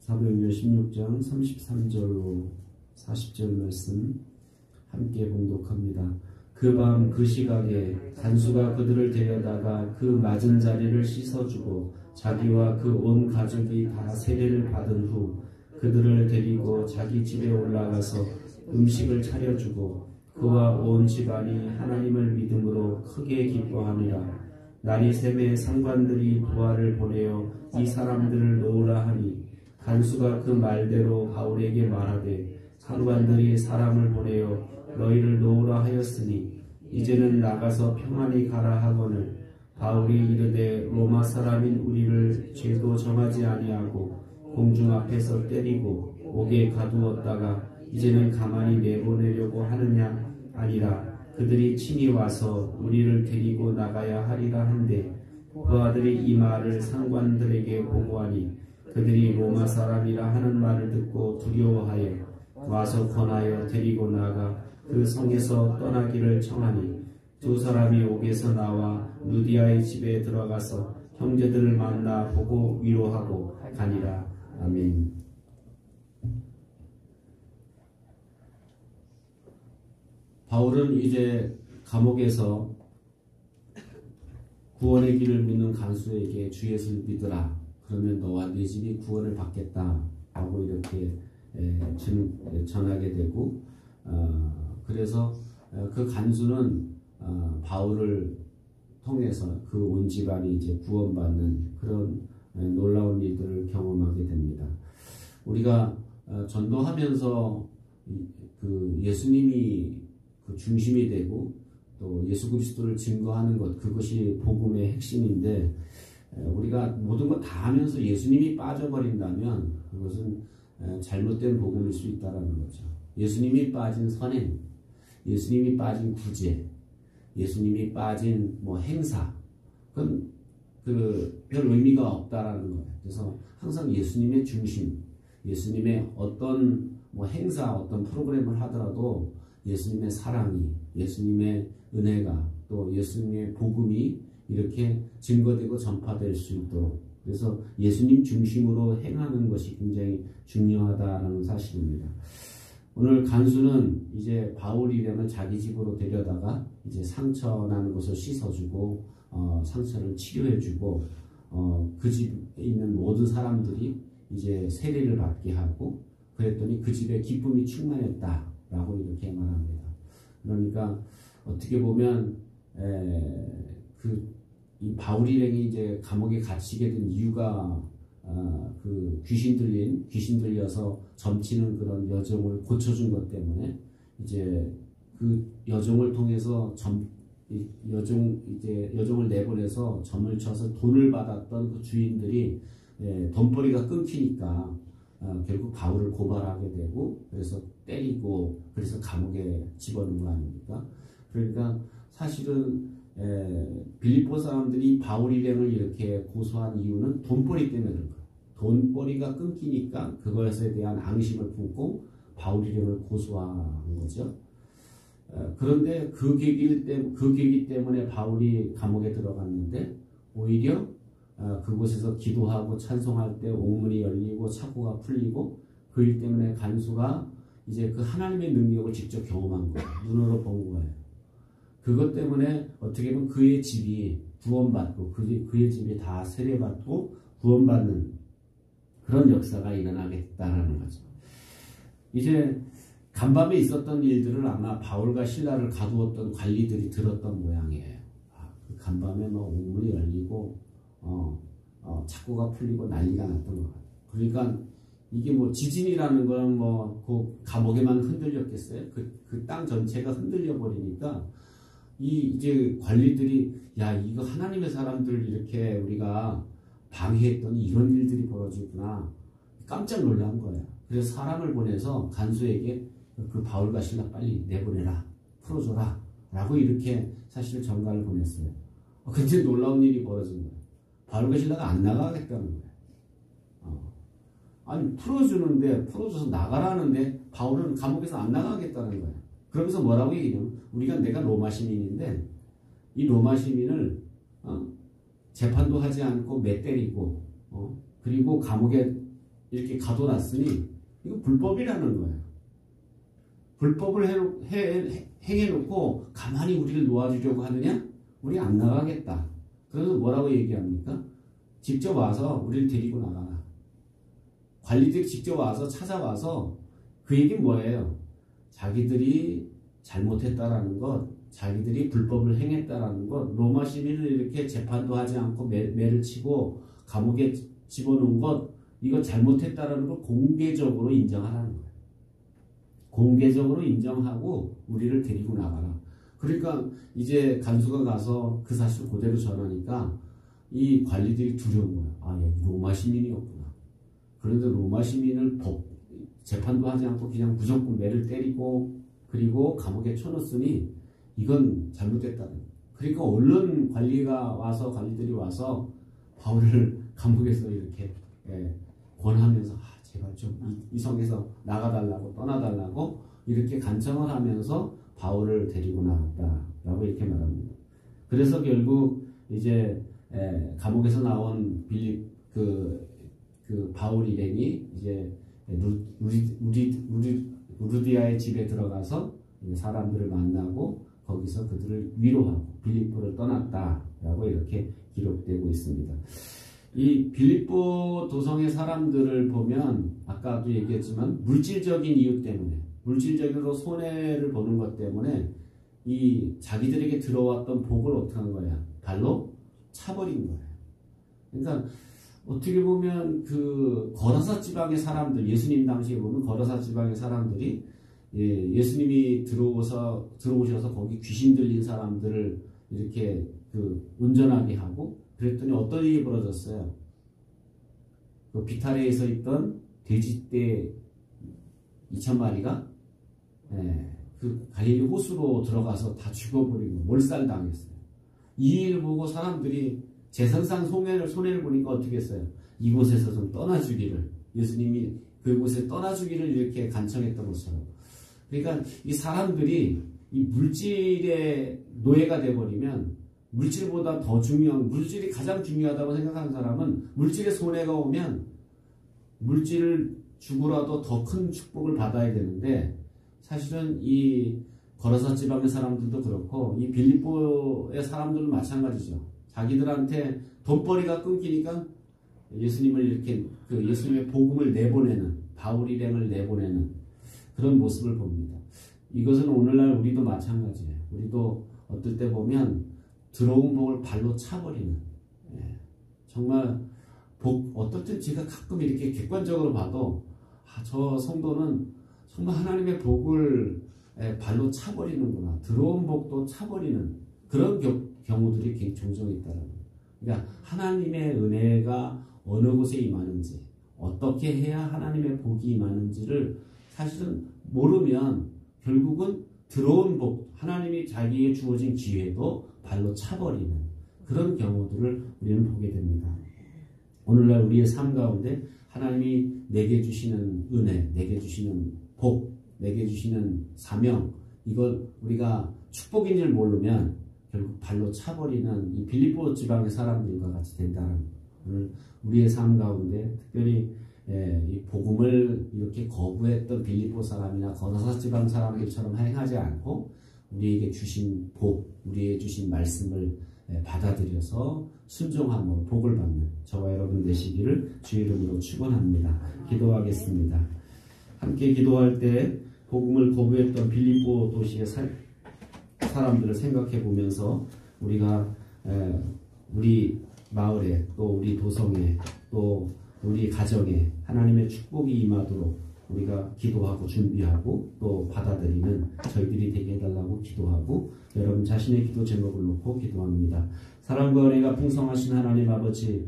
사도행전 16장 33절로 40절 말씀 함께 봉독합니다. 그 밤 그 시각에 간수가 그들을 데려다가 그 맞은 자리를 씻어주고 자기와 그 온 가족이 다 세례를 받은 후 그들을 데리고 자기 집에 올라가서 음식을 차려주고 그와 온 집안이 하나님을 믿음으로 크게 기뻐하니라. 날이 새매 상관들이 부하를 보내어 이 사람들을 놓으라 하니 간수가 그 말대로 바울에게 말하되 상관들이 사람을 보내어 너희를 놓으라 하였으니 이제는 나가서 평안히 가라 하거늘 바울이 이르되 로마 사람인 우리를 죄도 정하지 아니하고 공중 앞에서 때리고 옥에 가두었다가 이제는 가만히 내보내려고 하느냐 아니라 그들이 친히 와서 우리를 데리고 나가야 하리라 한데 부하들이 이 말을 상관들에게 보고하니 그들이 로마 사람이라 하는 말을 듣고 두려워하여 와서 권하여 데리고 나가 그 성에서 떠나기를 청하니 두 사람이 옥에서 나와 루디아의 집에 들어가서 형제들을 만나 보고 위로하고 가니라. 아멘. 바울은 이제 감옥에서 구원의 길을 묻는 간수에게 주 예수를 믿으라. 그러면 너와 네 집이 구원을 받겠다. 라고 이렇게 전하게 되고 그래서 그 간수는 바울을 통해서 그 온 집안이 이제 구원받는 그런 놀라운 일들을 경험하게 됩니다. 우리가 전도하면서 그 예수님이 그 중심이 되고 또 예수 그리스도를 증거하는 것, 그것이 복음의 핵심인데 우리가 모든 것 다 하면서 예수님이 빠져버린다면 그것은 잘못된 복음일 수 있다는 거죠. 예수님이 빠진 선행, 예수님이 빠진 구제, 예수님이 빠진 뭐 행사, 그건 별 의미가 없다라는 거예요. 그래서 항상 예수님의 중심, 예수님의 어떤 뭐 행사, 어떤 프로그램을 하더라도 예수님의 사랑이, 예수님의 은혜가, 또 예수님의 복음이 이렇게 증거되고 전파될 수 있도록, 그래서 예수님 중심으로 행하는 것이 굉장히 중요하다는 사실입니다. 오늘 간수는 이제 바울이라면 자기 집으로 데려다가 이제 상처 나는 것을 씻어주고 상처를 치료해주고 그 집에 있는 모든 사람들이 이제 세례를 받게 하고 그랬더니 그 집에 기쁨이 충만했다라고 이렇게 말합니다. 그러니까 어떻게 보면 이 바울일행이 이제 감옥에 갇히게 된 이유가 그 귀신 들려서 점치는 그런 여종을 고쳐준 것 때문에 이제 그 여종을 통해서 여종을 내보내서 점을 쳐서 돈을 받았던 그 주인들이 돈벌이가 끊기니까 결국 바울을 고발하게 되고 그래서 때리고 그래서 감옥에 집어넣은 거 아닙니까? 그러니까 사실은 빌립보 사람들이 바울 일행을 이렇게 고소한 이유는 돈벌이 때문에 그런 거예요. 돈벌이가 끊기니까 그것에 대한 앙심을 품고 바울 일행을 고소한 거죠. 그런데 그 계기 때문에 바울이 감옥에 들어갔는데 오히려 그곳에서 기도하고 찬송할 때 옥문이 열리고 착고가 풀리고 그 일 때문에 간수가 이제 그 하나님의 능력을 직접 경험한 거예요. 눈으로 본 거예요. 그것 때문에 어떻게 보면 그의 집이 구원받고 그의 집이 다 세례받고 구원받는 그런 역사가 일어나게 됐다는 거죠. 이제 간밤에 있었던 일들을 아마 바울과 실라를 가두었던 관리들이 들었던 모양이에요. 그 간밤에 막 옥문이 열리고 착고가 풀리고 난리가 났던 것 같아요. 그러니까 이게 뭐 지진이라는 건 뭐 그 감옥에만 흔들렸겠어요? 그 땅 전체가 흔들려 버리니까 이제 관리들이 야 이거 하나님의 사람들 이렇게 우리가 방해했더니 이런 일들이 벌어지구나 깜짝 놀란 거예요. 그래서 사람을 보내서 간수에게 그 바울과 실라 빨리 내보내라 풀어줘라 라고 이렇게 사실 전가를 보냈어요. 근데 놀라운 일이 벌어진 거예요. 바울과 실라가 안 나가겠다는 거예요. 아니 풀어줘서 나가라는데 바울은 감옥에서 안 나가겠다는 거예요. 그러면서 뭐라고 얘기냐면 내가 로마 시민인데 이 로마 시민을 재판도 하지 않고 매 때리고 그리고 감옥에 이렇게 가둬놨으니 이거 불법이라는 거예요. 불법을 행해놓고 가만히 우리를 놓아주려고 하느냐? 우리 안 나가겠다. 그래서 뭐라고 얘기합니까? 직접 와서 우리를 데리고 나가라. 관리들이 직접 와서 찾아와서 그 얘기는 뭐예요? 자기들이 잘못했다라는 것, 자기들이 불법을 행했다라는 것, 로마 시민을 이렇게 재판도 하지 않고 매를 치고 감옥에 집어넣은 것, 이거 잘못했다라는 걸 공개적으로 인정하라는 거예요. 공개적으로 인정하고 우리를 데리고 나가라. 그러니까 이제 간수가 가서 그 사실을 그대로 전하니까 이 관리들이 두려운 거야. 아, 얘 로마 시민이었구나. 그런데 로마 시민을 재판도 하지 않고 그냥 무조건 매를 때리고 그리고 감옥에 쳐넣었으니 이건 잘못됐다는 거야. 그러니까 언론 관리들이 와서 바울을 감옥에서 이렇게 권하면서 제발 좀 이 성에서 나가달라고 떠나달라고 이렇게 간청을 하면서 바울을 데리고 나왔다라고 이렇게 말합니다. 그래서 결국 이제 감옥에서 나온 바울 일행이 이제 루디아의 집에 들어가서 사람들을 만나고 거기서 그들을 위로하고 빌립보를 떠났다라고 이렇게 기록되고 있습니다. 이 빌립보 도성의 사람들을 보면 아까도 얘기했지만 물질적인 이유 때문에 물질적으로 손해를 보는 것 때문에 이 자기들에게 들어왔던 복을 어떻게 한 거야? 발로 차버린 거예요. 그러니까 어떻게 보면 그 거라사 지방의 사람들, 예수님 당시에 보면 거라사 지방의 사람들이 예수님이 들어오셔서 거기 귀신 들린 사람들을 이렇게 운전하게 하고 그랬더니 어떤 일이 벌어졌어요? 그 비타레에서 있던 돼지떼 2,000마리가 그 갈릴리 호수로 들어가서 다 죽어버리고 몰살당했어요. 이 일을 보고 사람들이 재산상 손해를 보니까 어떻게 했어요? 이곳에서 좀 떠나주기를, 예수님이 그곳에 떠나주기를 이렇게 간청했던 것처럼. 그러니까 이 사람들이 이 물질의 노예가 돼버리면 물질보다 더 중요한, 물질이 가장 중요하다고 생각하는 사람은 물질의 손해가 오면 물질을 주고라도 더 큰 축복을 받아야 되는데, 사실은 이 거라사 지방의 사람들도 그렇고 이 빌립보의 사람들도 마찬가지죠. 자기들한테 돈벌이가 끊기니까 예수님을 이렇게 예수님의 복음을 내보내는, 바울 일행을 내보내는 그런 모습을 봅니다. 이것은 오늘날 우리도 마찬가지예요. 우리도 어떨 때 보면 들어온 복을 발로 차버리는, 정말 어떨 때 제가 가끔 이렇게 객관적으로 봐도 저 성도는 정말 하나님의 복을 발로 차버리는구나, 들어온 복도 차버리는 그런 경우들이 종종 있다는 거예요. 그러니까 하나님의 은혜가 어느 곳에 임하는지, 어떻게 해야 하나님의 복이 임하는지를 사실은 모르면 결국은 들어온 복, 하나님이 자기에게 주어진 기회도 발로 차버리는 그런 경우들을 우리는 보게 됩니다. 오늘날 우리의 삶 가운데 하나님이 내게 주시는 은혜, 내게 주시는 복, 내게 주시는 사명, 이걸 우리가 축복인 줄 모르면 결국 발로 차버리는 이 빌립보 지방의 사람들과 같이 된다는, 오늘 우리의 삶 가운데 특별히 이 복음을 이렇게 거부했던 빌립보 사람이나 거라사 지방 사람들처럼 행하지 않고 우리에게 주신 복, 우리에게 주신 말씀을 받아들여서 순종함으로 복을 받는 저와 여러분 되시기를 주의 이름으로 축원합니다. 기도하겠습니다. 함께 기도할 때 복음을 거부했던 빌립보 도시의 사람들을 생각해 보면서 우리가 우리 마을에, 또 우리 도성에, 또 우리 가정에 하나님의 축복이 임하도록 우리가 기도하고 준비하고 또 받아들이는 저희들이 되게 해달라고 기도하고, 여러분 자신의 기도 제목을 놓고 기도합니다. 사랑과 은혜가 풍성하신 하나님 아버지,